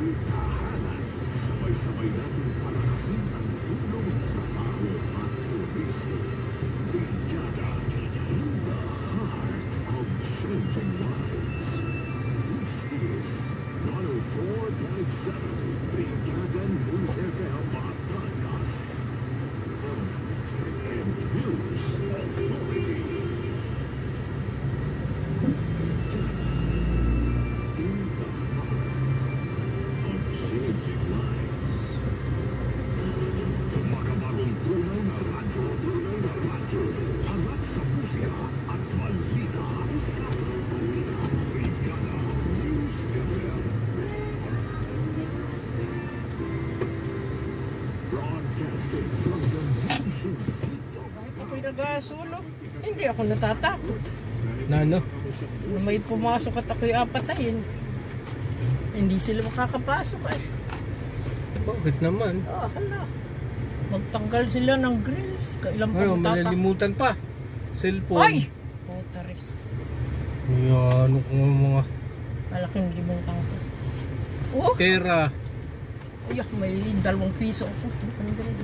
Ang tahanan, sabay-sabay natin palakasin ang tulong sa tao at turismo. Brigada in the heart of changing lives. This is 104.7 Brigada News FM Batangas. And News Authority. In the heart of changing lives. Makabagong tunay na radyo. Hanap sa musika at balita. Brigada News FM. Broadcasting from the nation seat. Kahit ako'y nag-aasulo, hindi ako natatakot. Na ano? Na may pumasok at ako'y apatayin. Hindi sila makakapasok eh. Bakit naman? Ah, hala. Magtanggal sila ng grills. Kailan pa Ayun, magtatakot? malilimutan pa. Cellphone. Ay! Motorist. Ayan, ano kung mga Malaking limang tangko. Oh! pera. Ay, may 2 piso ako. Ano ba rin?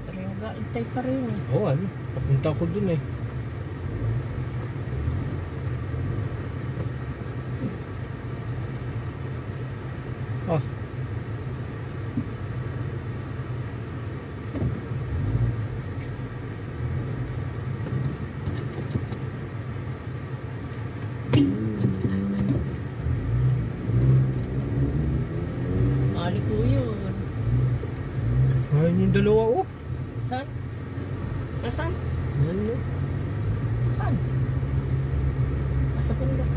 Talaga, intay pa rin eh. Oo, ano? Papunta ko dun eh. Ah. Mali po yun. Ayun yung dalawa oh. Saan? Nasaan? Ano? Saan? Nasa bundok.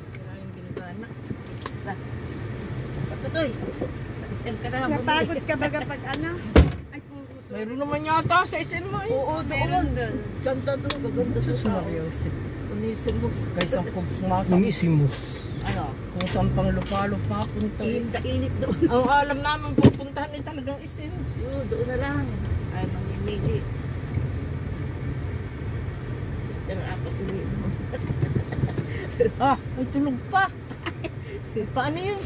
Sira yung bintana. Patutoy! Sa SM ka na. Napagod ka ba kapag ano? Ay, puso. Mayroon naman yata sa SM mo eh. Oo, meron doon. Ganda doon, gaganda sa Mario. Unisimus. Kaysa kung pumasok. Unisimus. Ano? Kung saan pang lupa-lupa punta. Init doon. Ang alam namin pupuntahan ay talagang SM. Oo, doon na lang. Ay, mamimili. Sister, apat ulit mo. Ah, may tulog pa. Paano yun?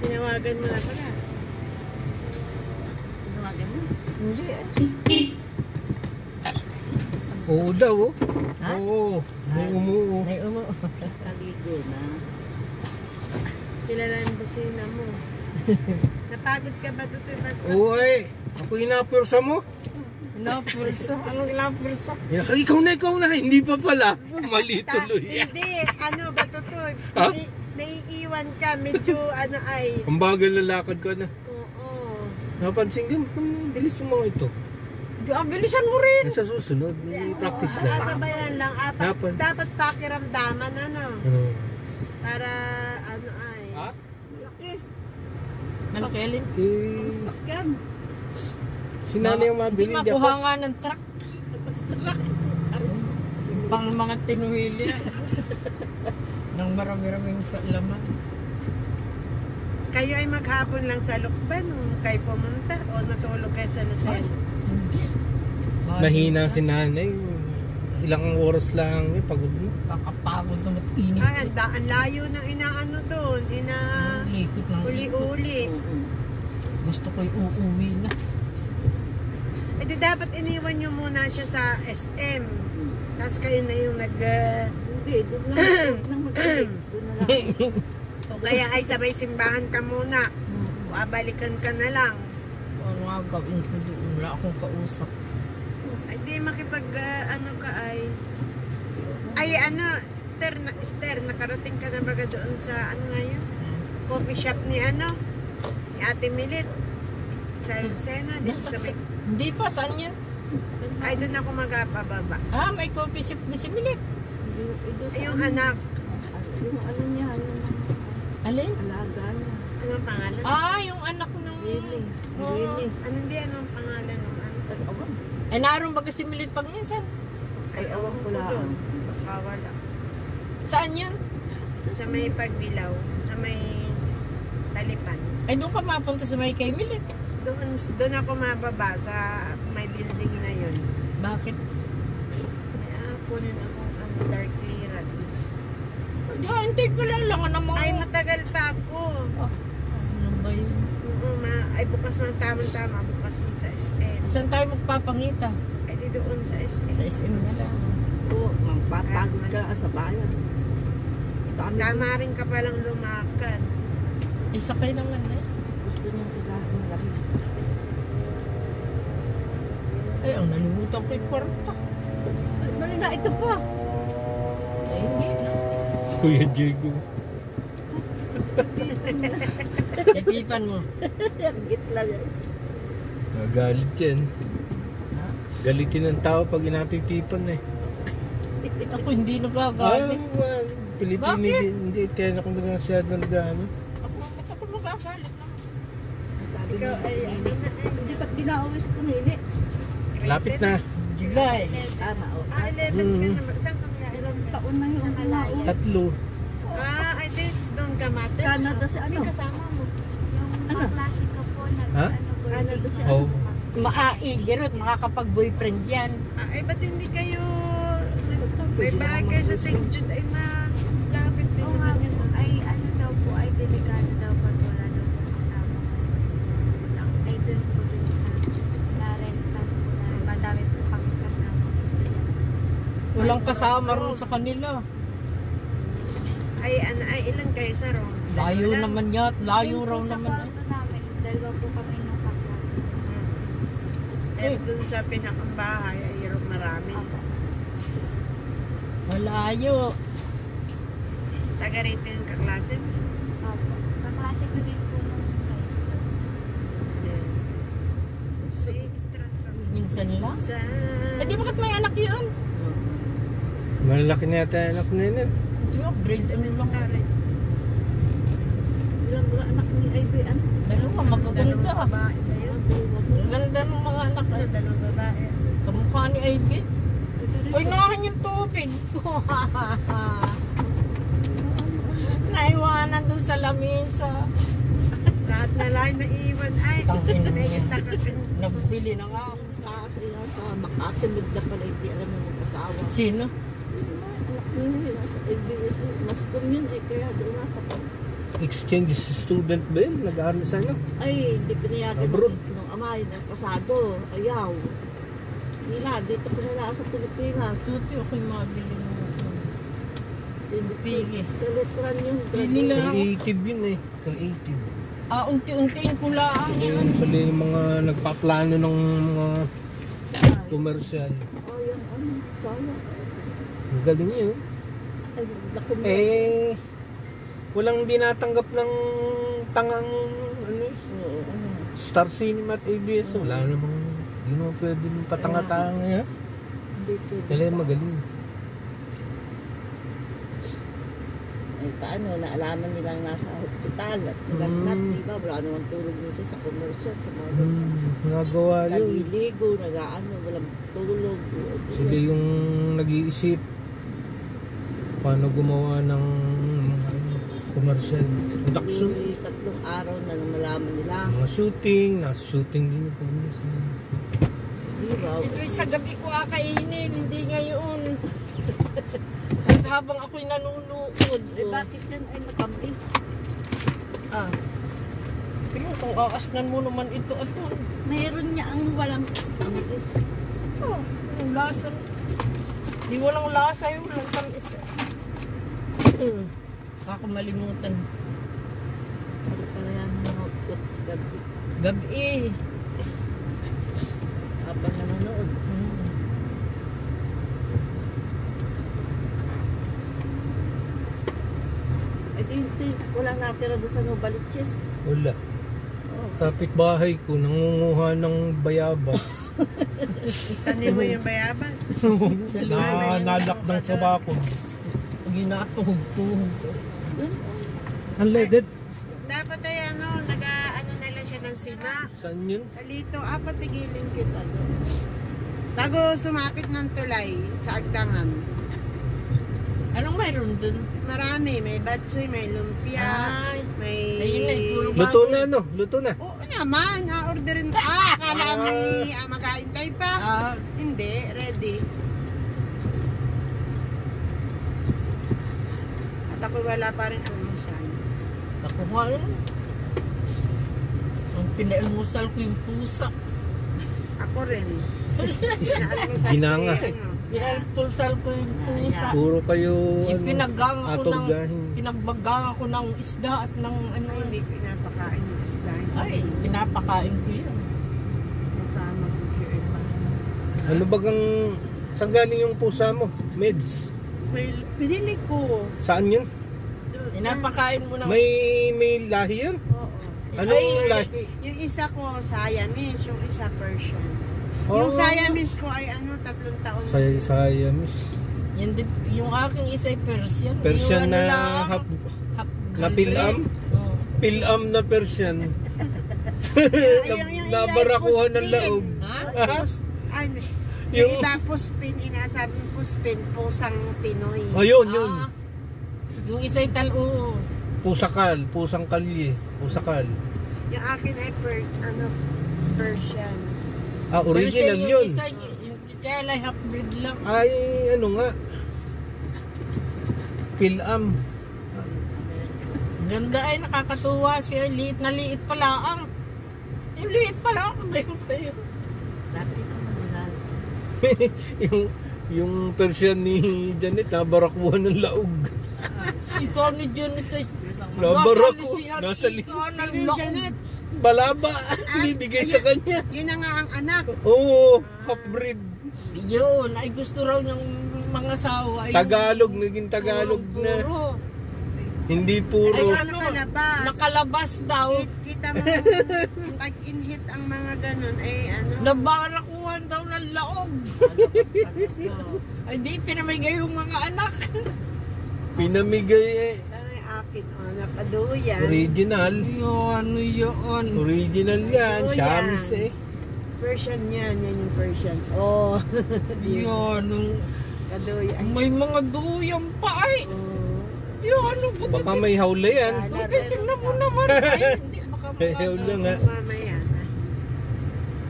Tinawagan mo na pala. Tinawagan mo? Hindi eh. Oo daw oh. Ha? Oo. May umuo. May Paligo na. Kilala yung busina mo. Napagod ka ba ito? Oo eh. Ako inapursa mo. Napursa. Anong napursa? Ikaw na. Hindi pa pala. Mali tuloy. Hindi, ano ba ito? Ha? Naiiwan ka, medyo ano ay. Ang bagal lalakad ka na. Oo. Napansin ka, bilis yung mga ito. Bilisan mo rin. Nasa susunod, may practice lang. Sasabayan lang. Dapat pakiramdaman ano. Para ano ay. Ha? Laki. Malaki alin? Eh, Sakyan. si nanay yung mabili. Hindi makuha nga ng truck. Pang mga tinuhili. Nang marami-raming sa laman. Kayo ay maghapon lang sa Lukban o kayo pumunta o natulog kayo sa Lucena? Hindi. Mahina si nanay. Ilang oras lang, pagod mo. Kakapagod na mat-init. Ay, ang layo ng inaano doon. Likot ng Uli-uli. Gusto ko'y uuwi na. E di dapat iniwan nyo muna siya sa SM. Tapos kayo na yung Hindi, doon lang mag-break. Doon na lang. O kaya ay sabay simbahan ka muna. O abalikan ka na lang. Ano nga gawin ko doon? Wala akong kausap. Ay di makipag ano ka ay. Ay ano, Esther, nakarating ka na baga doon sa ano nga yun? Coffee shop ni ano? Ni Ate Milit. Sa Lucena. Hindi pa, saan yan? Ay doon ako magpababa. Ah, may coffee shop ni si Milit. Ay yung anak. Yung ano niya, yung Alin? alaga niya. Anong pangalan? Yung anak ng... Lili. Oo. Lili. Anong pangalan ng ano? Ay, awan. Ay, naroon ba kasi milit pag minsan? Ay, awan ko lang. Kawala. Saan yun? Sa may Pagbilaw. Sa may Talipan. Ay, doon ka mapunta sa may kay milit. Doon ako mababa sa may building na yun. Bakit? Kaya kunin akong dark clearance. Hintay ko lang naman. Ay, matagal pa ako. Ano ba yun? Ay, bukas na tama-tama. Bukas din sa SM. Saan tayo magpapangita? Ay, di doon sa SM. Sa SM na lang. Oo, magpapagod ka sa bayan. Tama rin ka palang lumakad. Ay, sakay naman eh. Gusto niyang ilahin ng lamig. Ay, ang nalimutan ko yung kwarta. Ay, dali na, ito pa. Ay, hindi na. Kuya Diego. Ipipan mo. Gitla yan. Nagalit yan. Galitin ng tao pag inapipipan eh. Ako hindi nagagalit. Pilipino Bakit? hindi. Kaya ako masyado nag-ano. Ako magagalit naman. Sabi Ikaw niya, ay, Nini, hindi ba't dinawis ko, Nini? Lapit na. July. Tama, o. 11 ka naman. Saan ka kaya? Ilang taon na yung kinao. 3. Ay, doon ka mate. Canada si ano? Sino kasama mo? Yung Ano? kaklase ko po, Ha? Canada siya. Oh. Maaigirot, makakapag-boyfriend yan. Ay, ba't hindi kayo may bagay sa St. Jude ay malapit din Oo nga naman po, yun. ay ano daw po, ay delikado daw pag wala daw po kasama. Ay dun po dun sa narentan po na madami po kami kasama. Walang kasama rin sa kanila. Ay, ilan kayo sa room? Layo naman yan. Layo raw Sa naman. kwarto namin, dalawa po kami nung kaklase. Eh, dun sa pinakang bahay ay marami. Malayo. Taga rito yung kaklase mo. Opo. Kaklase ko din po nung high school. Sa extra ka. Minsan lang. Sa... Eh di bakit may anak yun? Malalaki na yata yung anak na yun. Hindi ako, grade ano lang. Ilang mga anak ni Ivy, ano? Dalawa, magaganda. babae ba yun? Ang ganda ng mga anak. Ay, dalawang babae. Kamukha ni Ivy. Uy, nahan yung tubig. Naiwanan doon sa lamesa. Lahat na lang naiwan. Ay, Tangin na yan. nakita ka ka. Nagbili na nga ako. Kasi yan, makasunod na pala, hindi alam ng mag-asawa. Sino? Anak niya, nasa LBS, mas yun eh, kaya doon nakapag. Exchange student ba yun? Nag-aaral sa ano? Ay, hindi pinayagan Abroad. nung amay na pasado, ayaw. Nila, dito ko nila sa Pilipinas. Suti ako'y mabili mo. Pili. Sa letran yung Pili lang. Creative yun eh. Creative. Unti-untiin ko lang. Yung sali yung mga nagpaplano ng mga commercial. Oh, yan, ano, sayang. Ang galing yun. Ay, nakumit. Eh, walang dinatanggap ng tangang ano eh. Oo, ano. Star Cinema at ABS. Wala namang, hindi mo pwede yung patanga-tanga yan. Hindi ko. Kaya magaling. Ay, paano, naalaman nilang nasa hospital at nilagnat, Mm. diba? Wala namang tulog yun siya sa commercial, sa mga Nagawa yun. naliligo, nag-ano, walang tulog. Sila yung nag-iisip paano gumawa ng mga commercial production. Tuloy, 3 araw na malaman nila. Mga shooting, nasa shooting din yung commercial. Diba? Ito sa gabi ko kakainin, hindi ngayon. At habang ako'y nanunood. Eh, bakit yan ay matamis? Ah. Pero kung aasnan mo naman ito at ito. Mayroon niya ang walang tamis. Oh, yung lasa. Di walang lasa yung walang tamis. Ako malimutan. Ano pala yan nanonood sa gabi? Gabi. Habang nanonood. Eh di, wala natira doon sa Novaliches. Wala. Oh. Kapitbahay ko nangunguha ng bayabas. Tanim mo yung bayabas. Sa Nalakdang sa bakod. ginatuhog-tuhog. Unleaded. Dapat tayo ano na lang siya ng sima. Saan yun? Kalito, patigilin kita doon. Bago sumapit ng tulay sa Agdangan. Anong mayroon dun? Marami, may batsoy, may lumpia, Ay, may... ayun na, puro Luto na no? Luto na. Oo naman, orderin. Akala may mag-aintay pa. Hindi, ready. At ako wala pa rin almusal. Ako nga yun. Ang pinaalmusal ko yung pusa. Ako rin. Pinaalmusal Ginanga. ko yun, Pinaalmusal ko yung pusa. Puro kayo Pinaggang ako ng atorgahin. pinagbagang ako ng isda at ng ano. Hindi ko pinapakain yung isda. Ay, pinapakain ko yun. Kasama ko yung iba. Ano bagang saan galing yung pusa mo? Meds. Pinili ko. Saan yun? Pinapakain mo ng... May lahi yun? Oo. Anong lahi? Yung isa ko Siamese, yung isa Persian. Oh. Yung Siamese ko ay 3 taon. Siamese. Yung, yung aking isa ay Persian. Persian Yung na lang, half half na pilam? Oo. Pilam na Persian. Yung Nabarakuhan ng laog. Ha? Yung iba puspin, inasabi puspin, pusang Pinoy. Ayun, yun. Yung isa ay Pusakal, pusang kalye. Pusakal. Yung akin ay Persian. Original Persian yun. Yung isa, kaya lang half-breed lang. Ay, ano nga. Pilam. Ganda ay nakakatuwa siya. Liit na liit pala ang. Yung liit pala ang kabayo pa yun. Dati naman nila. yung Persian ni Janet, nabarakuhan ng laog. Ikaw ni Janet ay. Nabarakuhan. Nasa Ikaw na Si loob. Janet, Balaba. Binibigay sa kanya. yun na nga ang anak. Oo, half-breed. Yun, ay gusto raw niyang mga sawa. Tagalog, naging Tagalog na. Puro. Hindi Ay, puro. ano, Nakalabas. nakalabas daw. Kita mo, pag inhit ang mga ganun, ay Nabarakuhan daw ng laog. Ay di, pinamigay yung mga anak. Pinamigay eh. Ay, akin, nakaduyan. Original. Yun, yun. Original yan. Ano yan? Shams eh. Persian yan yung Persian. Oh, Yun, kaduyan. may mga duyang pa ay. Yun, ano ba? Baka may hawla yan. Tingnan mo naman. Ay, hindi, baka Hawla nga. Mamaya.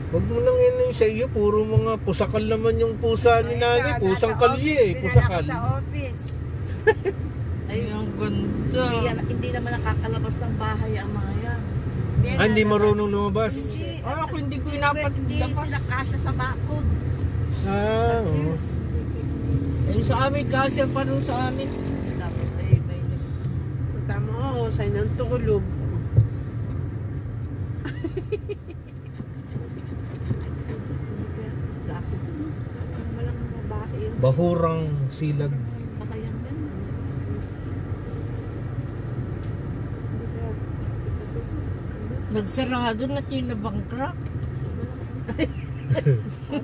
Huwag mo lang yan yung sa iyo. Puro mga pusakal naman yung pusa ni nanay. Pusang kalye eh. Pusakal. Sa office. Ay, ang ganda. Hindi naman nakakalabas ng bahay ang mga yan. Hindi marunong lumabas. Ay, ako hindi ko Hindi inapat-lapas. sila kasya sa bakod. Oo. Yung sa amin, kasi pa rin sa amin. Dapat ay may Tama ako, sa'yo ng tulog. dapat. Walang mga bahay yun. Bahurang silag. Baka yan din. Hindi kaya Nagsarado na tinabangkrap.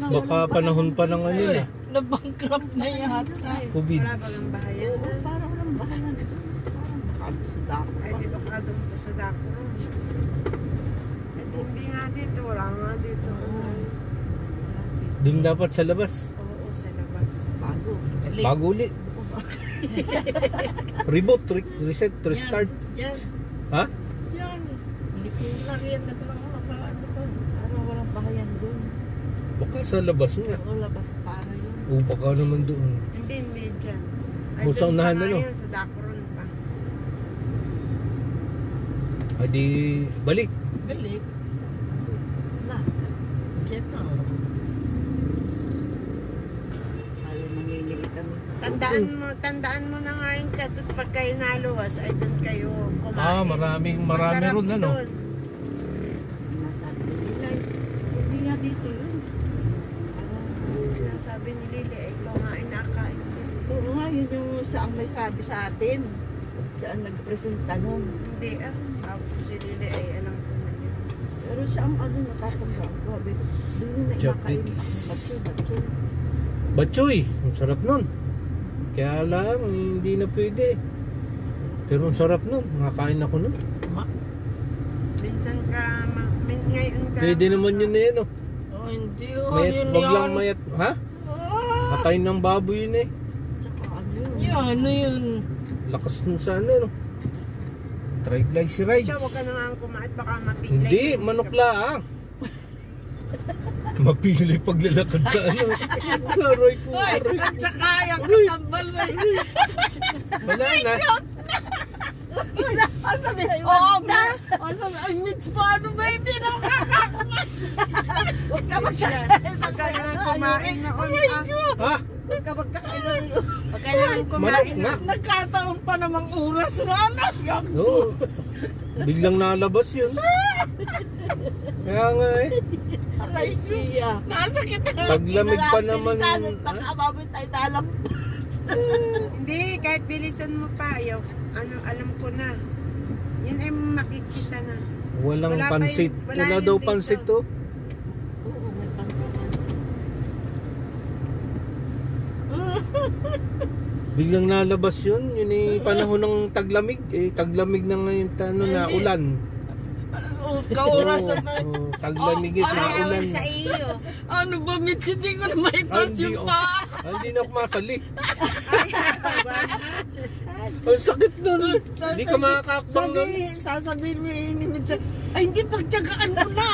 Baka panahon pa ng ano na. Nabangkrap na yata. COVID. Wala ba ng bahayan? Oo, parang walang bahay yan. Parang bakado sa dako Ay, pa. di ba kadong po sa dako? Hindi nga dito, wala nga dito. Doon dapat sa labas. Oo, sa labas. Bago. Bago ulit. Reboot, reset, restart. Yan. Ha? Yan. Hindi ko lang yan nagmakaano ko. Parang walang bahay yan doon. Baka sa labas nga. Oo, labas para yun. O baka naman doon. Hindi, medyan. Kung sa unahan na, no? Sa Dakron pa. Adi, balik. Balik. Na, Yan na. alin namimili kami. Tandaan mo na nga yung pag kayo naluwas, ay doon kayo kumain. Marami Masarap ron ano. doon. Nasabi ni Lila, hindi nga dito yun. Sinasabi ni Lili, ikaw nga ay nakain. Oo nga, yun yung saan may sabi sa atin. Saan nagpresenta nun. Hindi Tapos si Lili ay alam ko na yun. Pero siya ang natatanda ko. Doon yung nainakain Chaptikis. batso. Batchoy, ang sarap nun. Kaya lang, hindi na pwede. Pero ang sarap nun, makakain ako nun. Ma. Minsan ka, ngayon ka. Pwede naman yun eh, no? Oh, hindi oh. Mayat, Yun wag lang yan. mayat. Ha? Ah, Patay ng baboy yun eh. Tsaka ano yun. yan, ano yun? Lakas nun sa ano, no? Triglycerides. Siya, huwag ka na nga kumain, baka mapilay. Hindi, manok lang. Mapilay paglalakad sa ano. Aray ko, Ay, aray at ko. saka yung katambal na yun. Wala na. Ah, sabi na yun. Oo, ba? O sabi, ay, Mitch, paano ba hindi na kakakain? Huwag ka magkakain. Huwag ka na kumain na Oh my God! Ha? Huwag ka magkakain. Huwag ka na Manok kumain nga. Nagkataon pa namang oras na anak. Oo. Biglang nalabas yun. Kaya nga eh. Aray siya. Nasakit na. Paglamig pa naman. Baka ababit tayo talam. Hindi, kahit bilisan mo pa, ayaw. Ano, alam ko na. Yun ay makikita na. Walang Wala pa pansit. yun- wala Wala yun daw dito. pansit to. Oo, may pansin yan. Biglang nalabas yun. Yun eh panahon ng taglamig. Eh taglamig na ngayon ano na Hindi. ulan. Kaorasan na. Oo, taglamig na Ayaw ulan. sa iyo. Ano ba, Mitch? Hindi ko na maitas Hindi, yung oh. pa. Hindi na ako masali. Ang sakit nun. Hindi ka makakakbang nun. Sasabihin mo yun ni Mitch, ay hindi, pagtyagaan mo na.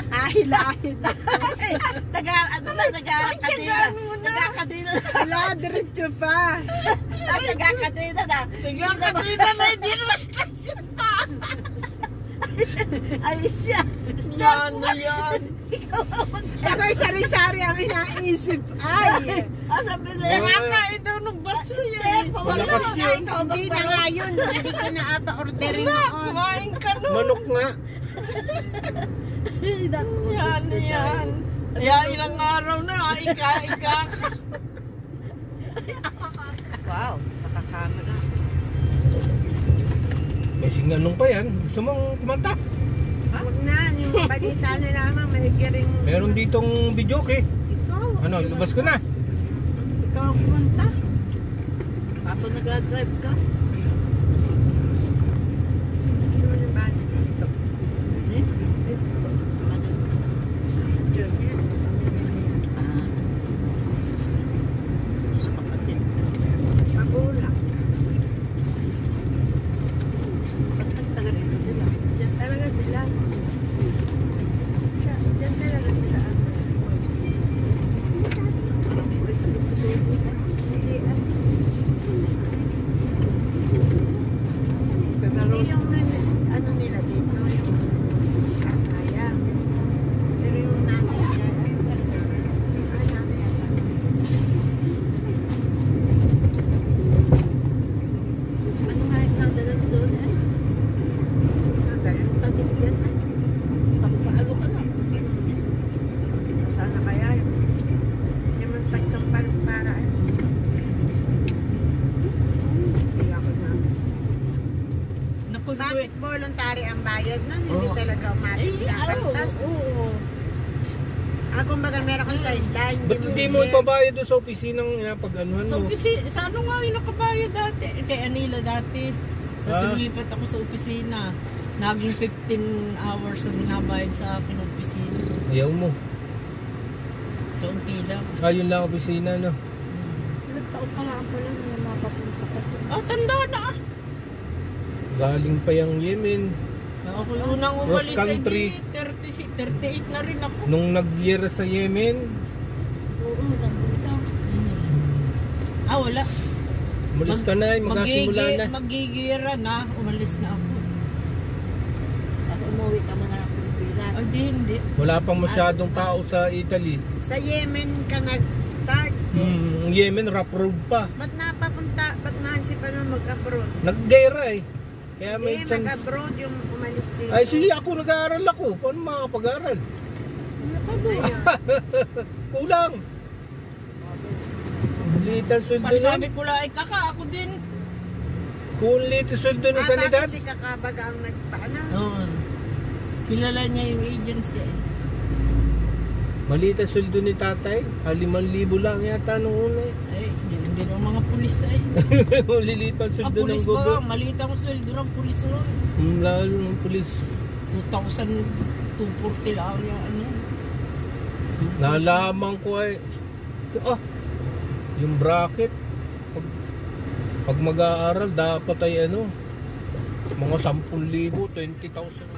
Ahil-ahil. Taga-kadina. Taga-kadina. Wala, diretso pa. Taga-kadina na. Nagkakatina na, hindi na maitas yung pa. Ay siya. Ano yan? Ako'y sari-sari ang inaisip. Ay, Ah, sabi na Wala. Nakakain daw ng batso yan. Malakas yun. hindi na nga yun. Hindi ko na apa-orderin Wala, noon. kumain ka nun. Manok nga. Yan, yan. Kaya ilang araw na, ika-ika. Wow, nakakama na. May singalong pa yan. Gusto mong kumanta? Huwag na, yung balita na lamang, may giring... Meron ditong videoke. Ikaw. Ano, ilabas ko na. Ikaw ang kumanta. Pato nag-drive ka. Mabula. Ba't nagtaga-rito sila? Diyan talaga sila. Diyan talaga sila. Hindi, hindi yung ano nila dito, yung kaya. Pero yung nanay niya, Ano nga yung nagdala doon eh? Tagip yan eh. Pampaalo ka na. sana kaya yung naman tagsampal para hindi ako na. Naku, Bakit voluntary ang bayad nun? Hindi Oo. talaga automatic na kaltas. Oo. Kumbaga meron kang sideline. Ba't hindi mo ipabayad doon sa opisinang inapag-anuhan sa mo? opisina, sa ano nga yung nakabayad dati? Kay Anila dati. Tapos Ah. lumipat ako sa opisina. Naging 15 hours ang binabayad sa akin opisina. Ayaw mo. Kaunti lang. Ayun lang opisina, no? Ilang taon ka lang pala na mapapunta ka. Oh, tanda na ah. Galing pa yung Yemen. Ako yung unang Cross umalis country. ay 38 na rin ako. Nung nag-year sa Yemen, Oo, nandun ka. Ah, wala. umalis ka na, magkasimula na. Magigira na, umalis na ako. Tapos umuwi ka muna ng Pilipinas. Ay, hindi. Wala pang masyadong tao sa Italy. Sa Yemen ka nag-start. Yemen, rough road pa. Ba't napapunta? Ba't naisipan mo mag-abroad? Naggera eh. Kaya may Hindi, chance. mag-abroad yung umalis dito. Ay, sige, ako nag-aaral ako. Paano makakapag-aaral? Ayun. Kulang. Liit ang sweldo Pag nun. sabi ko lang, ay kaka, ako din. Kung liit ang sweldo ng sanidad. Bakit si Kakabaga ang nagpaana? Oo. Kilala niya yung agency. Maliit ang sweldo ni tatay. 5,000 lang yata nung una eh. Ay, hindi din ang mga pulis ay. Maliliit ang Ang sweldo ng pulis ba? gobyerno. Maliit ang sweldo ng pulis noon. Lalo ng pulis. 2,240 lang yung ano. Nalaman ko ay yung bracket pag mag-aaral dapat ay ano mga 10,000, 20,000.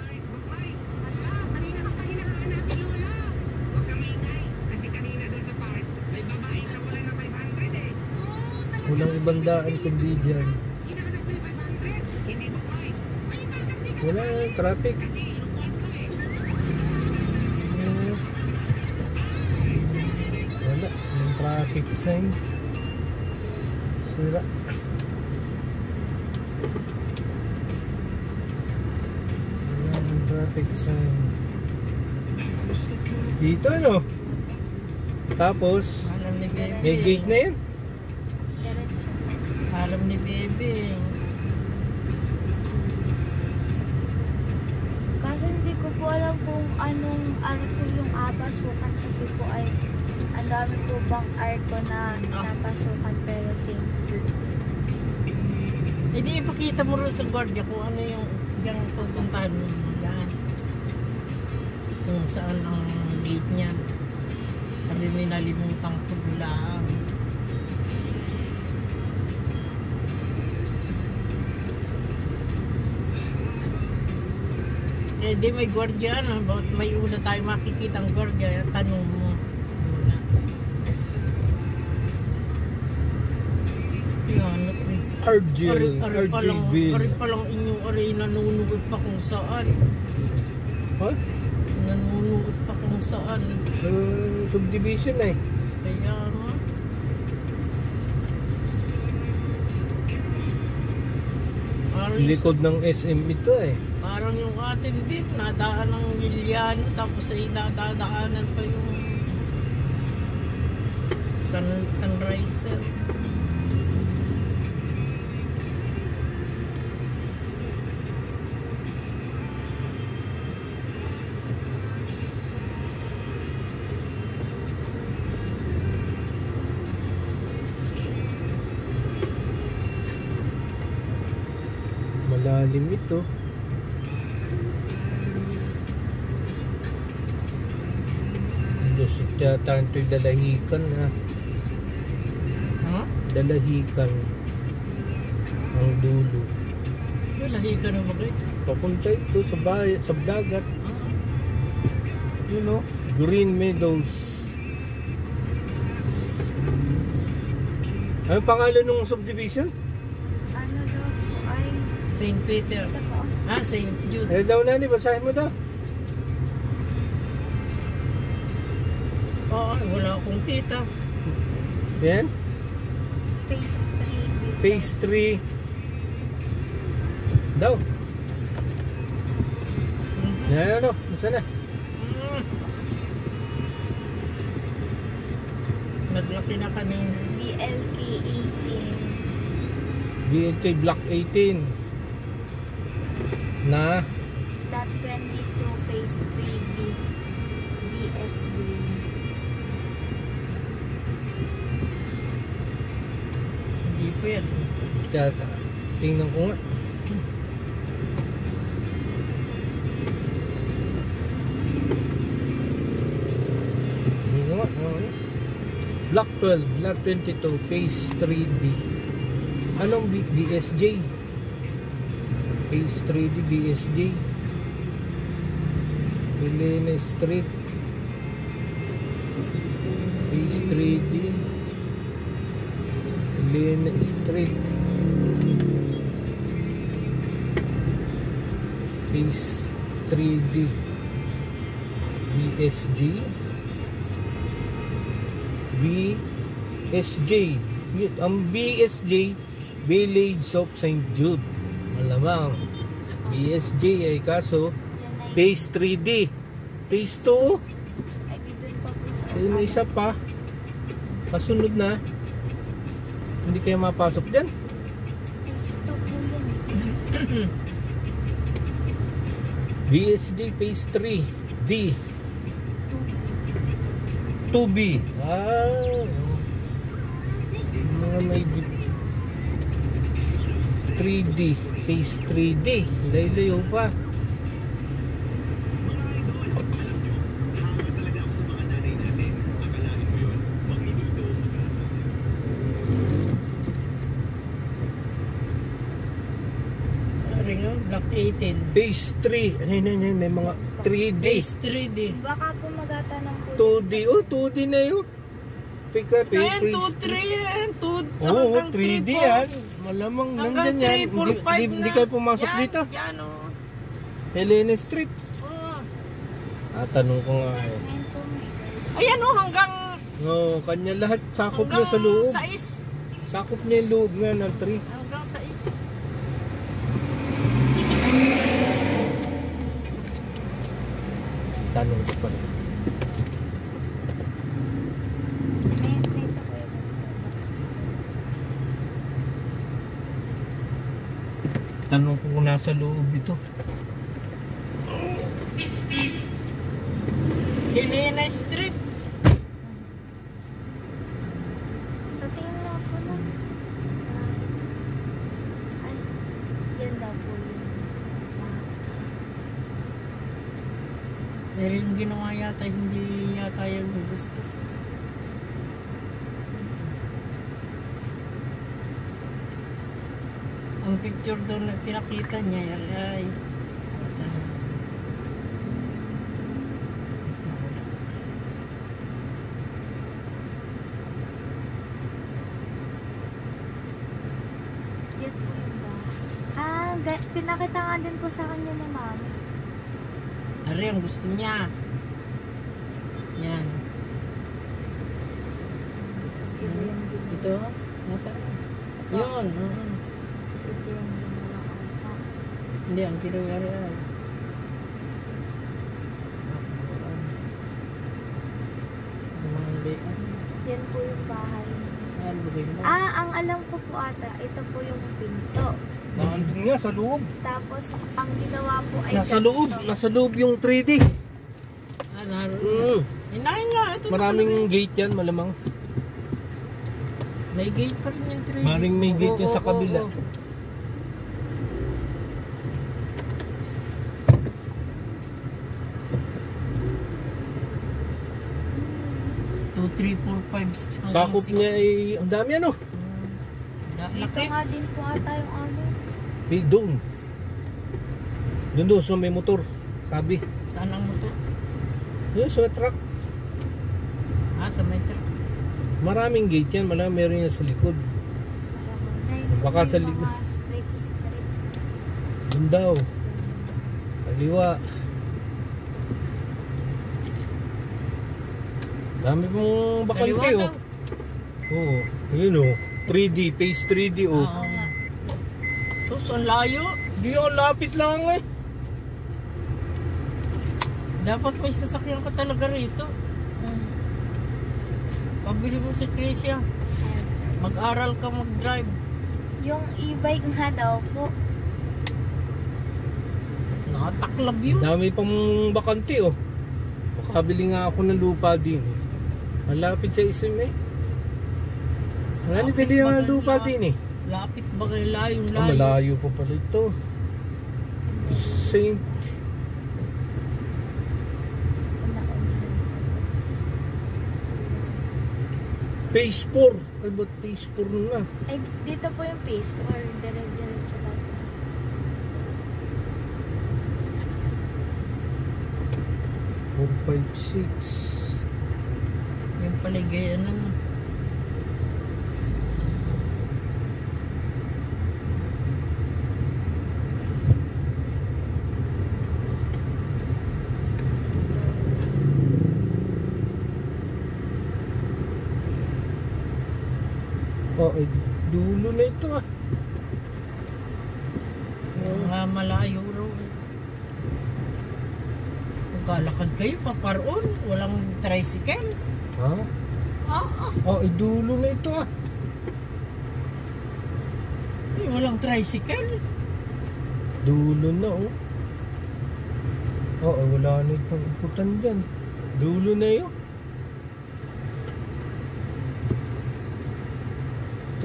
Walang ibang daan kundi dyan. Wala traffic. Wala yung traffic sign. Sira. Sira yung traffic sign. Dito no. Tapos Alam ni Bebe. may gate na yan. Diretso. Alam ni Bebe. Kaso hindi ko po alam kung anong arko yung pasukan kasi po ay ang dami po bang arko na napasukan pero same Jude. Hindi ipakita mo rin sa guardia kung ano yung pupuntahan mo dyan. Kung saan ang date niya. Sabi mo nalimutan ko lang. Eh di may guardia na, may una tayo makikita ang guardia, tanong mo muna. Yan, Argel, ari Argel palang inyong ari nanunugot pa kung saan. Ha? Nanunugot pa kung saan. Subdivision eh. Kaya nga. Likod ng SM ito eh. Parang yung atin din, nadaan ng Iliano, tapos ay dadaanan pa yung Sunriser. Malalim ito. Lusot yata ito'y Dalahican ha. Ha? Dalahican ang dulo. Lahi ka na bagay. Papunta ito sa bayan, sa dagat. You know, Green Meadows. Ano pangalan ng subdivision? Ano daw po ay St. Peter. ito po. Ah, St. Jude. Eh daw na, basahin mo daw. Oo, wala akong kita. Yan. Phase 3. Phase 3 daw. Yan ano, saan na? Naglaki na kami. BLK 18. BLK Block 18 na Lot 22 Phase 3D. BSB. Hindi pa yan. tingnan ko nga. Block 12, Block 22, Phase 3D. Anong BSJ? Phase 3D, BSJ. Helena Street. Phase 3D. Helena Street. Phase 3D. BSJ. BSJ. Ang BSJ, Village of St. Jude. Malamang. BSJ ay kaso Phase 3D. Phase 2. Ay, dito pa po sa... Kasi may isa pa. Kasunod na. Hindi kayo mapasok dyan. Phase 2 po yan. BSJ Phase 3 D 2B. Mga may 3D, phase 3D. Layo pa. Block 18. Phase 3. Ano, may mga 3D. Phase 3D. Baka po magtatanong po. 2D. Oh, 2D na yun. Pick up, Ayan, phase 2-3 yan. Oo, 3D yan. Malamang hanggang nandyan yan. 3, 4, 5 na. Hindi kayo pumasok yan, dito. Yan, oh. Helena Street. Oh. Tanong ko nga. Ngayon po may Ayan, oh, hanggang No, kanya lahat. Sakop niya sa loob. 6. Sakop niya yung loob nga ng 3. Hanggang 6. Tanong ko pa rin. dito po yung Tanong ko kung nasa loob ito. Helena Street. tatingin lang po nun. Ay, yan daw po yun. Pero yung ginawa yata, hindi yata yung gusto. Ang picture doon na pinakita niya ay Yan po yung bahay. Pinakita nga din po sa kanya ni Mami. ari ang gusto niya. Yan. Tapos iba yung ginawa. Ito, nasa yun. Tapos ito yung ginawa ata. Hindi, ang ginawa ay Yan po yung bahay. mo. Ang alam ko po ata, ito po yung pinto. Nandun nga sa loob. Tapos, ang ginawa po ay Nasa loob. Nasa loob yung 3D. Naroon. Inahin nga. Ito Maraming gate yan, malamang. may gate pa rin yung 3D. Maring may gate yan sa kabila. 2, 3, 4, 5. Sakop niya ay ang dami ano. Dito Laki. nga din po ata yung ano. Doon. Doon sa may motor. Sabi. Saan ang motor? Yun sa truck. Sa may truck. Maraming gate yan. Meron yan sa likod. Baka sa mga likod. street. Doon daw. Kaliwa. Dami pong bakante Kaliwa oh. Oo. Yun oh. 3D. Phase 3D oh. Oo. Tapos ang layo. Di ako lapit lang eh. Dapat may sasakyan ka talaga rito. Pabili mo si Chrisia. Mag-aral ka mag-drive. Yung e-bike nga daw po. Nakataklab yun. Dami pang bakante oh. Makabili nga ako ng lupa din eh. Malapit sa isim eh. Wala bili ng lupa din eh. Lapit ba kayo layong layo? Malayo pa pala ito. Saint. Phase 4. Ay ba't phase 4 na? Ay, dito po yung phase 4. Dire-diretso ba? 4, 5, 6. Yung paligayan naman. Oh, ay dulo na ito ah. Yung malayo raw. Magkalakad kayo paparoon. Walang tricycle. Ha? Oh, ay dulo na ito ah. Walang tricycle. Dulo na oh. Oh, ay wala na itong ikutan dyan. Dulo na yun.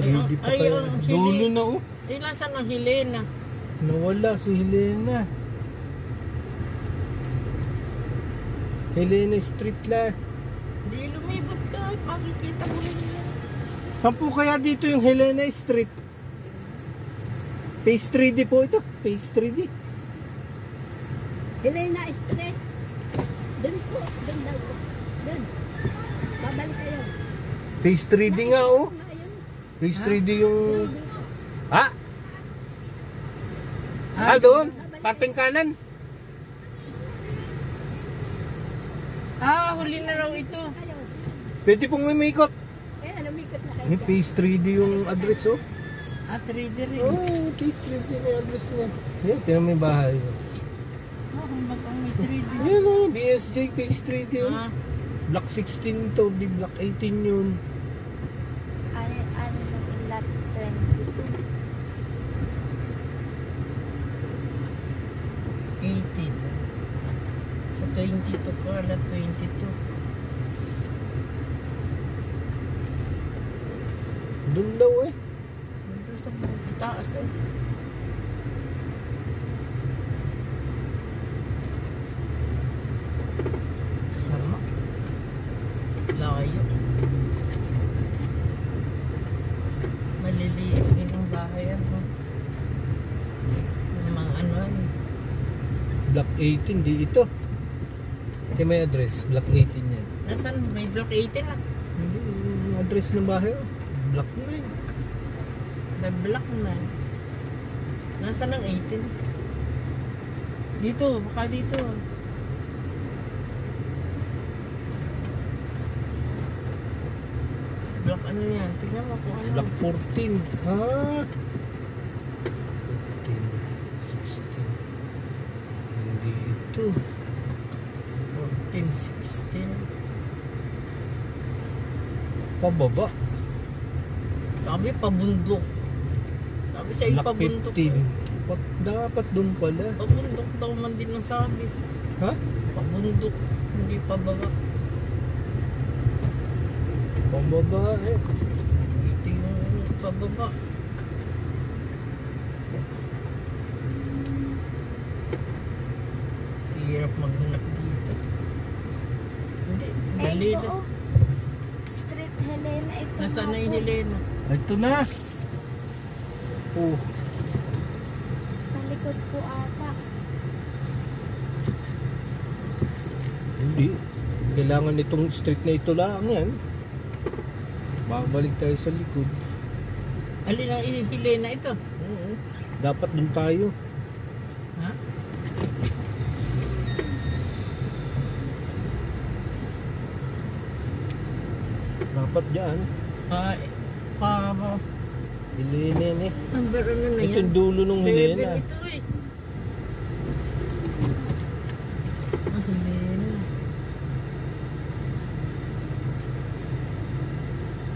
3D pa Ay, kaya. ang Dulo hili. na oh. Ay, nasaan ang Helena? Nawala si Helena. Helena Street la. Hindi lumibot ka. Makikita mo rin yan. Saan po kaya dito yung Helena Street? Phase 3D po ito. Phase 3D. Helena Street. Doon po. Doon daw po. Doon. Babalik kayo. Phase 3D nga oh. Ayun. Phase 3D yung... Ha? Ah, doon. Parting kanan. Ah, huli na raw ito. Kayo. Pwede pong mimikot. Kaya lumikot na kayo. May Phase 3D yung address oh. Ah, 3D rin. Oh, Phase 3D yung address niya. Yan, tinan mo yung bahay. Oh, kung ang may 3D. Yan oh, BSJ Phase 3D oh. Ah, Block 16 to, di Block 18 yun. Ano yung lot 22? 18. Sa 22 ko, ala 22. Doon daw eh. Nandun sa taas eh. Sama. Layo. Maliliit din ang bahay ano. Yung mga ano ano. Block 18, di ito. Ito may address, Block 18 yan. Nasaan? May block 18 ah. Hindi, yung address ng bahay oh. Block 9. May block na. Nasaan ang 18? Dito, baka dito. Block ano yan? Tingnan mo kung ano. Block 14. Ha? 14, 16. Hindi ito. 14, 16. Pababa. Sabi pabundok. Sabi siya Block ipabundok. 15. Dapat doon pala. Pabundok daw man din ang sabi. Ha? Pabundok. Hindi pababa. Pababa eh. Ito yung pababa. Hirap maghanap dito. Hindi, dali Ito, na. oh. Street Helena. Ito Nasaan na nga yung po. Helena? Ito na. Oh. Sa likod po ata. Hindi. Kailangan itong street na ito lang yan. Babalik tayo sa likod. Alin ang Helena ito? Oo. Dapat dun tayo. Ha? Dapat dyan. Helena yan eh. Number ano na Ito yan? yung dulo ng 7 Helena. ito eh. Ah, Helena.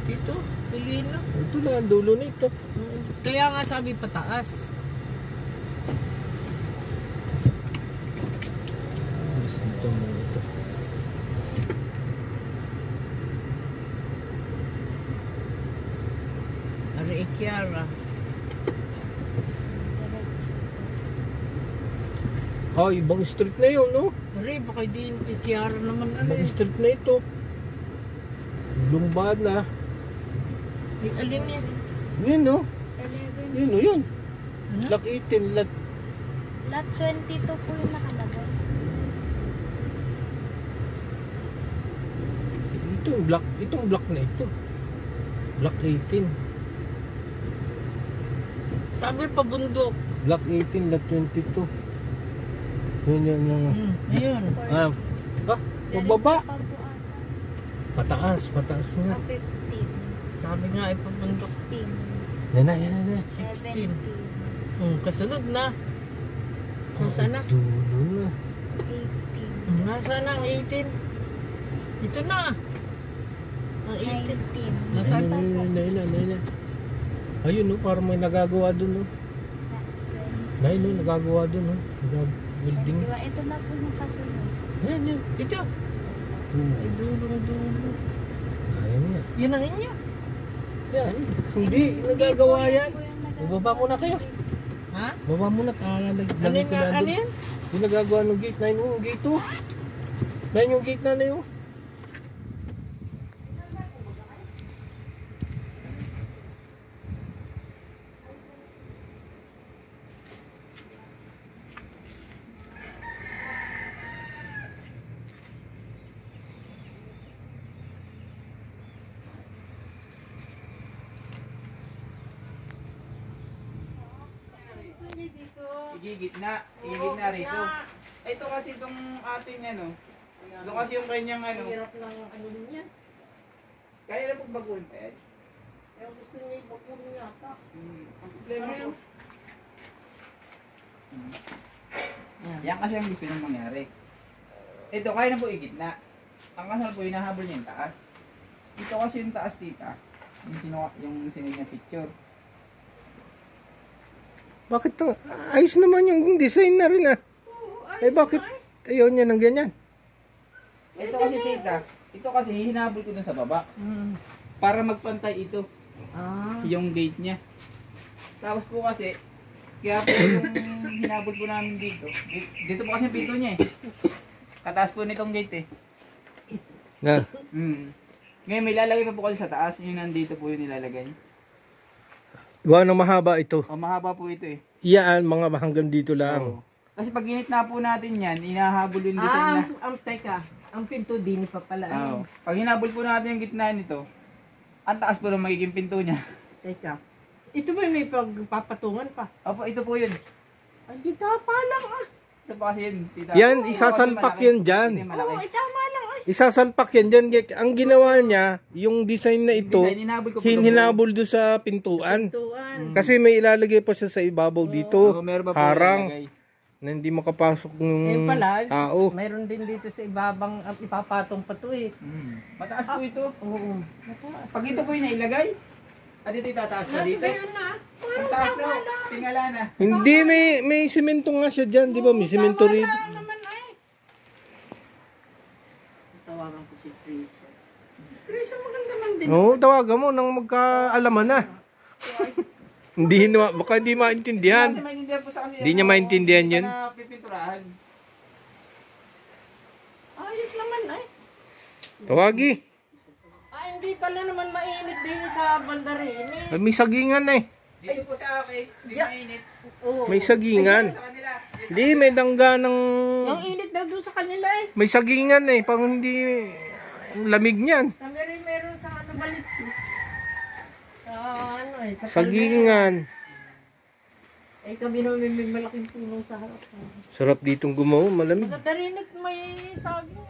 Ito, Helena. Ito na ang dulo nito. Kaya nga sabi pataas. Ito mo ito. Ari Ikiara. Ah, ibang street na yun, no? Ari, baka di Ikiara naman ano Ibang eh. street na ito. Lumbad na. Ay, alin yan? Yun, no? 11. Yun, no? Yun. Ano? Block 18, lot. Lot 22 po yung nakalagay. Itong block na ito. Block 18. Sabi pabundok. Block 18, lot 22. Yun yung... Ayun. Ah, pababa. Diretso pa po ata. Pataas nga. 15. Sabi nga ay pabundok. 16. Yan na. 16. 17. Kasunod na. Nasaan na? Dulo na. 18. Nasaan na ang 18? Ito na. Ang 18. 19. Nasaan pa? Ayun, ayun, no? Parang may nagagawa dun, no? Lot 20. Ayun, no? Nagagawa dun, no? Building. 21. Ito na po yung kasunod. Yan. Ito. Ay, dulo. Ayun nga. Yun ang inyo. Yan. Hindi, nagagawa yan. Baba muna kayo. Ha? Baba muna. Ano yan? Yung nagagawa ng gate 9 yung gate 2. 9 yung gate na yun. Igigitna rito. Ito kasi itong ating ano, ito kasi yung kanyang ano. Hirap ng ano niya. Kaya na pong baguhin pa yan. Kaya gusto niya ipakulong yata. Ang problema yun. Yan kasi ang gusto niyang mangyari. Ito kaya na po igitna. Ang kasal po hinahabol niya yung taas. Ito kasi yung taas tita. Yung sinig niya picture. Bakit to? Ayos naman yung design na rin ah. Eh bakit ayaw niya ng ganyan? Ito kasi tita, ito kasi hinabol ko dun sa baba. Para magpantay ito. Yung gate niya. Tapos po kasi, kaya po yung hinabol po namin dito. Dito po kasi yung pinto niya eh. Kataas po nitong gate eh. Na. Ngayon may lalagay pa po kasi sa taas. Yung nandito po yung nilalagay. Gawa ng mahaba ito. Mahaba po ito eh. Iyaan mga hanggang dito lang. Kasi pag ginit na po natin yan, hinahabol yung design na. Teka. Ang pinto din pa pala. Pag hinabol po natin yung gitna nito, ang taas po ng magiging pinto niya. Teka. Ito ba may pagpapatungan pa? Opo, ito po yun. Ay, di tama lang Ito po kasi yun, tita. Yan, isasalpak yan dyan. Oo, tama lang Isasalpak yan dyan. Ang ginawa niya, yung design na ito, hinabol doon sa pintuan. Kasi may ilalagay pa siya sa ibabaw dito. Harang. Na hindi makapasok ng tao. Mayroon din dito sa ibabang ipapatong pa to eh. Mataas po ito. Oo. Pag ito po yung nailagay, at ito itataas pa dito. Ang taas na, tingala na. Hindi, may simento nga siya dyan. Di ba? May simento rin. Tawagan ko si Chris. Chris, maganda man din. Oo, tawagan mo nang magkaalaman na. Baka hindi maintindihan. Kasi maintindihan po sa kasi. Hindi niya maintindihan yun. Pipinturahan. Ayos naman ay. Tawagi. Hindi pala naman mainit din sa bandarin eh. May sagingan eh. Dito po sa akin, hindi mainit. May sagingan. Sa kanila. Hindi, may dangga ng... Ang init daw doon sa kanila eh. May sagingan eh. Pang hindi... lamig niyan. Meron sa ano balitsis. Sa ano eh. Sa sagingan. Eh kami naman may malaking puno sa harap. Sarap ditong gumawa. Malamig. Maganda rin at may saging.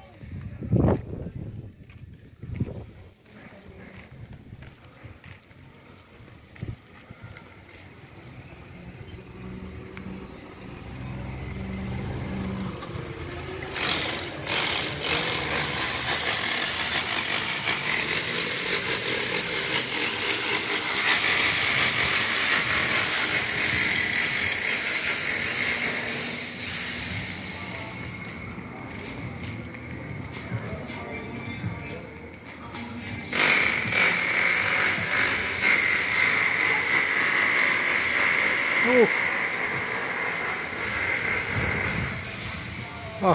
Oh.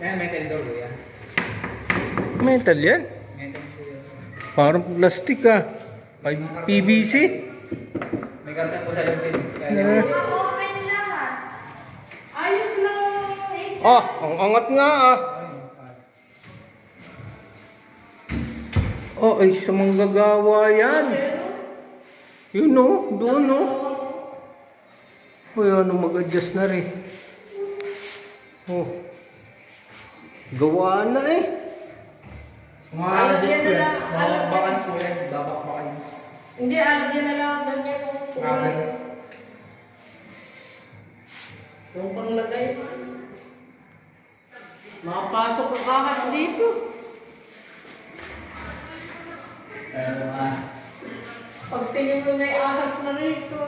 Ayan, metal door po yan. Metal yan? Metal po yan. Parang plastic ah. PVC? May karton po sa loob din. Ayos lang. Ah, ang angat nga ah. Oh, ay sa manggagawa yan. Yun no, doon no. Oh, ano mag-adjust na rin. Oh. Gawa na eh. Mga-adjust po yan. Bakan po yan. Babak-bakan yan. Hindi, alagyan na lang ganyan yung kulay. Itong panglagay. Makapasok ang kakas dito. Pagtingin mo may ahas na rito.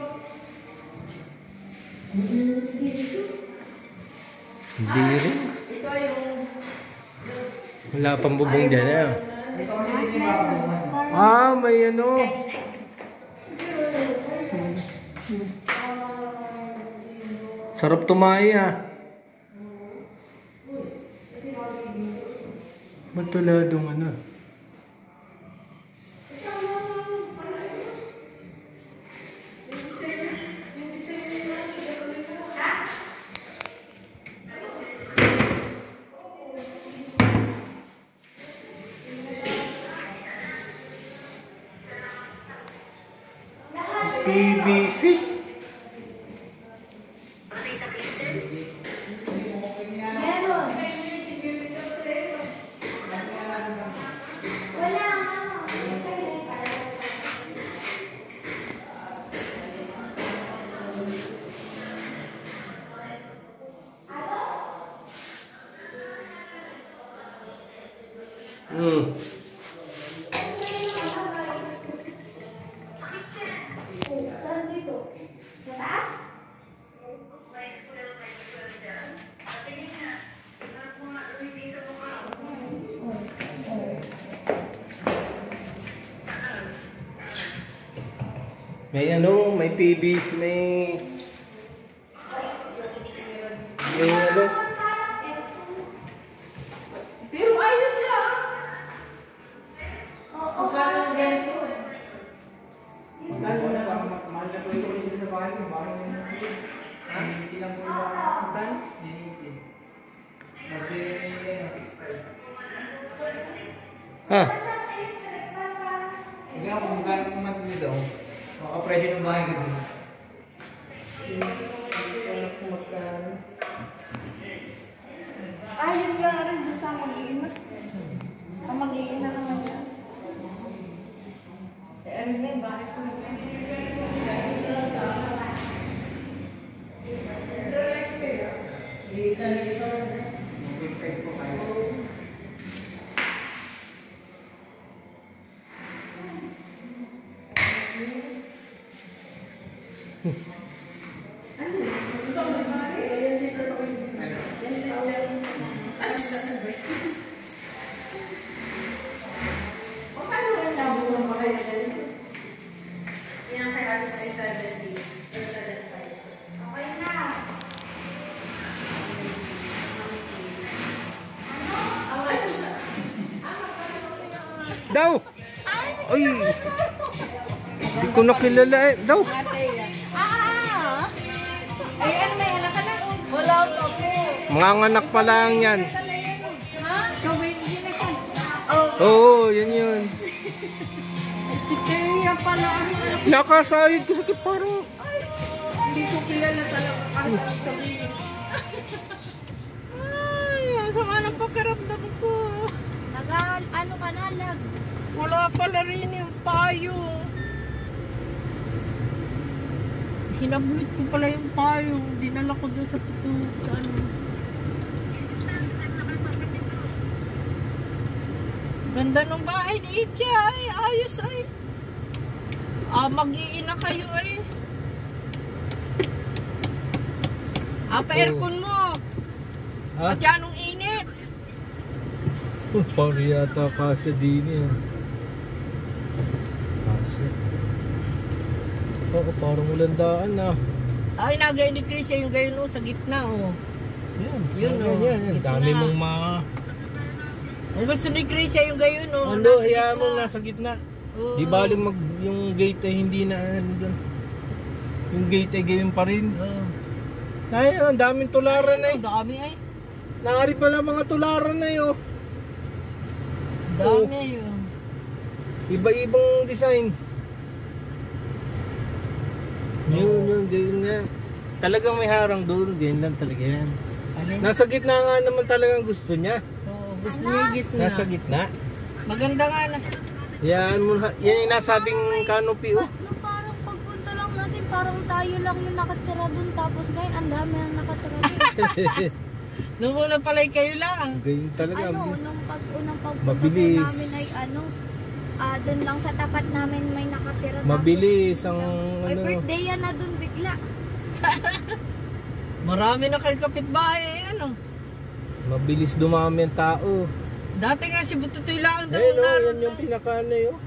Hindi rin. Ito yung Wala pang bubong dyan. Eh. Dito kasi dito yung makabungan. Ah, may ano. Sarap tumahi ah. Ba't wala dong ano? PVC. May ano, may PVC, may ano. Pero ayos lang. Oo, parang ganito. Magkano na, mahal na po ito dito sa bahay ko. Bakit mo na ito? Hindi lang po yung bakit. Hindi. Ha? Tingnan mo kung gano'n naman dito. Makapresyo ng bahay ko dito. Ayos lang rin doon sa mag-iina. Ang mag-iina naman yan. Eh, ano yan? Bakit ko Daw! Ay! Hindi ko nakilala eh. Daw! Ayan, may anak ka na. Wala pa po. Mga anak pa lang yan. Ha? Gawin din na yan. Oo, yan yun. Si Kaya pala ang Nakasayid kasi parang... hindi ko kilala talaga ang sabihin. Ay, ang sama ng pakiramdam ko. Ano ka na, lag? Wala pala rin yung payong. Hinablit ko pala yung payong. Dinala ko doon sa puto. Sa ano. Ganda ng bahay ni Itya ay. Ayos ay. Mag-iina kayo ay. Pa-aircon mo. Ha? Masyadong init. Parang yata kasi din yan. Kasi. Oo, parang ulandaan na. Ay, nagay ni Chris yung gayon sa gitna oh. Yan, Yun, yan, oh. yan. Dami Gitna. mong mga... Ang gusto ni Chris yung gayon oh. Ano, nasa hayaan gitna. mo nasa gitna. Oo. Di baling yung gate ay hindi na doon. Yung gate ay gayon pa rin. Oo. Ay, ang daming tularan ay. Ang dami ay. Nakari pala mga tularan na yun. Dami yun. Iba-ibang design. Yun, nga. Talagang may harang doon. Ganyan lang talaga yan. Alin? Nasa gitna nga naman talagang gusto niya. Oo, gusto niya yung gitna. Nasa gitna. Maganda nga na. Yan yung nasabing canopy. Oh. Nung parang pagpunta lang natin, parang tayo lang yung nakatira dun. Tapos ngayon, ang dami ang nakatira dun. Nung una pala kayo lang. Ganyan talaga. Nung unang pagpunta Mabilis. po namin ay dun lang sa tapat namin may nakatira. Mabilis ang May ano. birthday yan na dun bigla. Marami na kayo kapitbahay ano. Mabilis dumami ang tao. Dati nga si Bututoy lang daw Ayun o, naroon yan yung pinaka-ano yun.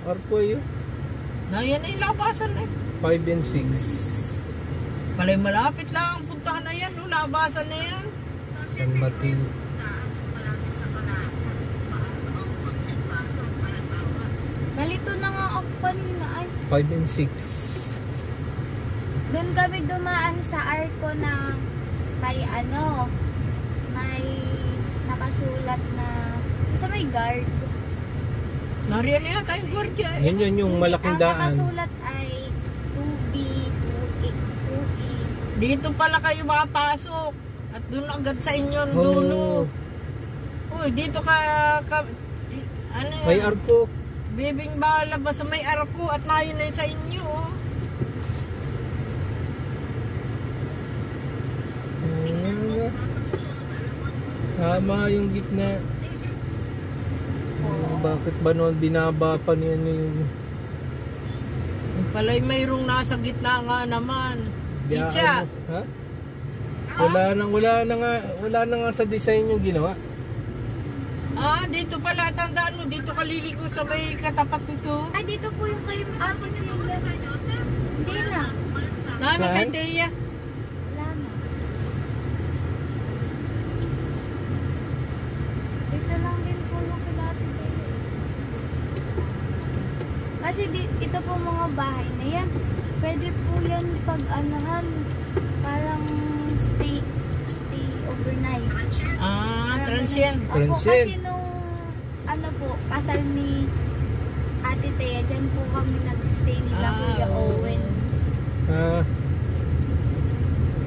Arco yun. na yan ay labasan eh. 5 and 6. Palay malapit lang ang puntahan na yan, no? Labasan na yan. San Mateo. Nalito na nga ako kanina ay. 5 and 6. Doon kami dumaan sa arko na may may nakasulat na sa may guard. Nariyan na yata yung gwardiya eh. Yun yung malaking Ang daan. nakasulat ay 2B, 2E. Dito pala kayo makapasok. At doon agad sa inyo ang Oo. dulo. Uy, dito ka ano yan? May arko. Bibing bala ba sa may arko at nayon na yun sa inyo. Oh. Tama yung gitna. Bakit ba noon binaba pa niya yung Palay mayroong nasa gitna nga naman. Itcha. Ha? Wala na nga sa design yung ginawa. Ah, dito pala, tandaan mo, dito ka liliko sa may katapat nito. Ay, dito po yung kay Ate Tia. Hindi na. Namin Saan? kay Teya. Wala na. Dito lang din po yung kay Ate Tia. Kasi ito po mga bahay na yan. Pwede po yan pag-anahan. Parang stay overnight. Ah, transient. Opo, Transient. kasi nung kasal ni Ate Thea, dyan po kami nag-stay nila Kuya Owen.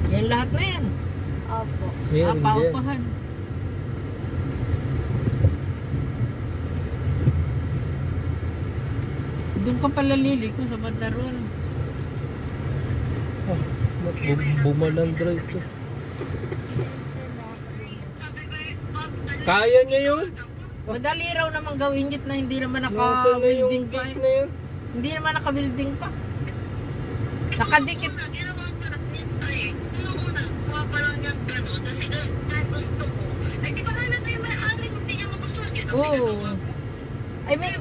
Yan lahat na yan. Opo. Meron din. Paupahan. Doon ka pala liliko sa Bandaron. Bumalandra ito. Kaya niya yun? Madali raw naman gawin yun na hindi naman Nasaan na yung naka-building pa. gate na yun? Hindi naman naka-building pa. Nakadikit. Oo. I mean,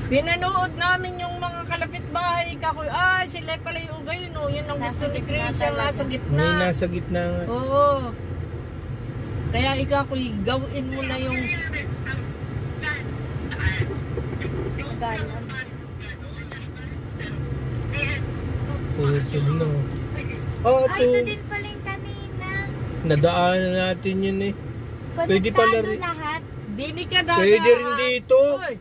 pinanood namin yung mga kalapit bahay. Kakoy, sila pala yung ugay, no? Yun ang gusto ni Chris, yung nasa gitna. May nasa gitna nga. Oo. Kaya ikakoy, gawin mo na yung... Ganon. Puso na. Ay, ito din pala yung kanina. Nadaanan natin yun eh. Pwede pala Konektado rin. lahat. Dini ka dada. Pwede rin dito. Oy,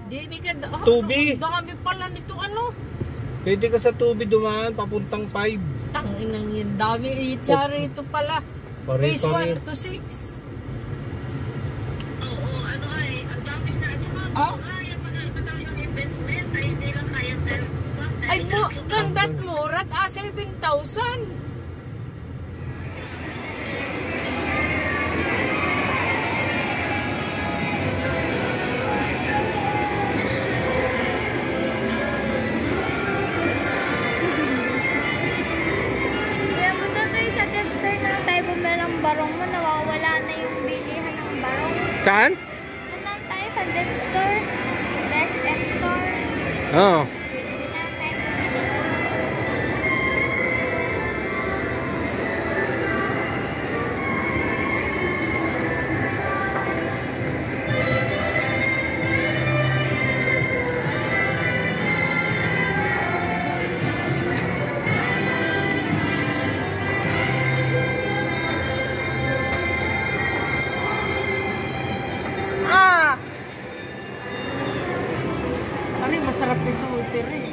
dini ka dada. Tubi. Dami pala nito ano. Pwede ka sa tubi dumaan, papuntang 5. Tanginang yun. Dami i-chari ito pala. Phase 1 to 6. Ah? Ay po, gandat murat 7,000. Kuya, punta tayo sa Dep Store na tayo bumili ng barong mo. Nawawala na yung bilihan ng barong. Saan? Doon lang tayo sa Dep Store. SM Store. Oo. Doon lang tayo bumili. Ano masarap yung sumutir eh.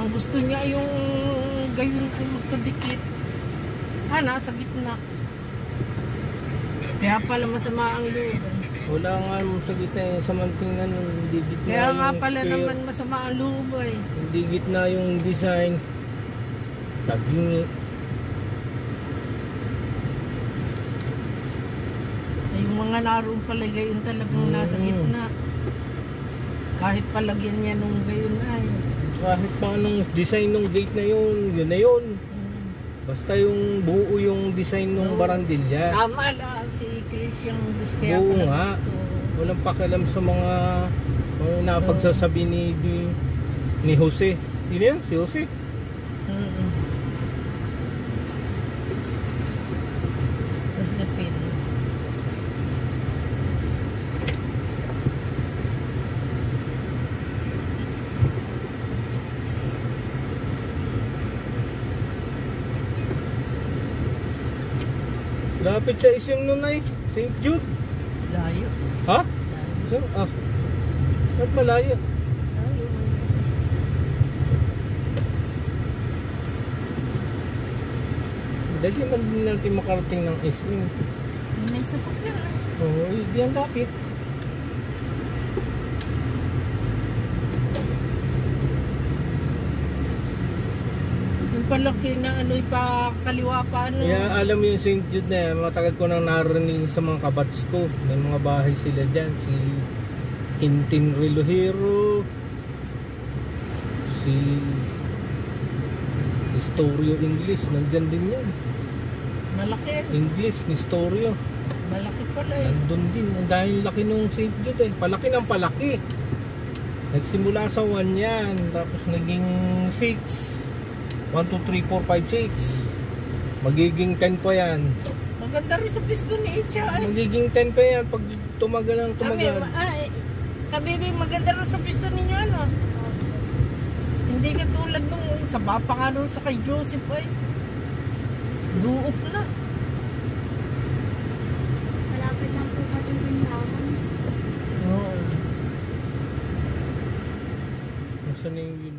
Ang gusto niya yung gayon ko magkadikit. nasa gitna. Kaya pala masama ang loob. Wala nga naman sa gitna yung samantingan, hindi gitna Kaya yung nga pala square. naman masama ang loob eh. Hindi gitna yung design. Tabingi. Ay, yung mga naroon pala gayon talagang nasa gitna. Kahit palagyan niya nung gayon ay. Kahit pa anong design ng gate na yun, yun na yun. Basta yung buo yung design ng barandilya. Tama lang si Chris yung gusto kaya Oo pala nga. gusto. Walang pakialam sa mga napagsasabi ni Jose. Sino yun? Si Jose? Josephine. Lapit sa SM nun ay. St. Jude. Layo. Ha? So, ba't malayo? Layo. Dali man din natin makarating ng SM. May sasakyan na. Oo, diyan lapit. Yung palaki na ano pa kaliwa pa ano. Kaya alam mo yung St. Jude na yan, matagal ko nang narinig sa mga kabats ko. May mga bahay sila dyan. Si Quintin Relojero, si Historio English, nandyan din yan. Malaki. English, Historio. Malaki pala eh. Nandun din. Ang dahil laki nung St. Jude eh. Palaki ng palaki. Nagsimula sa 1 yan. Tapos naging 6. 1, 2, 3, 4, 5, 6. Magiging 10 pa yan. Maganda rin sa pisto ni Icha ay. Magiging 10 pa yan pag tumagal ang tumagal. Kabibig maganda rin sa pisto ninyo ano. Hindi katulad nung sa bapa nga nung sa kay Joseph ay. Duot na. Malapit lang po pati tindahan. Oo. Nasaan na yung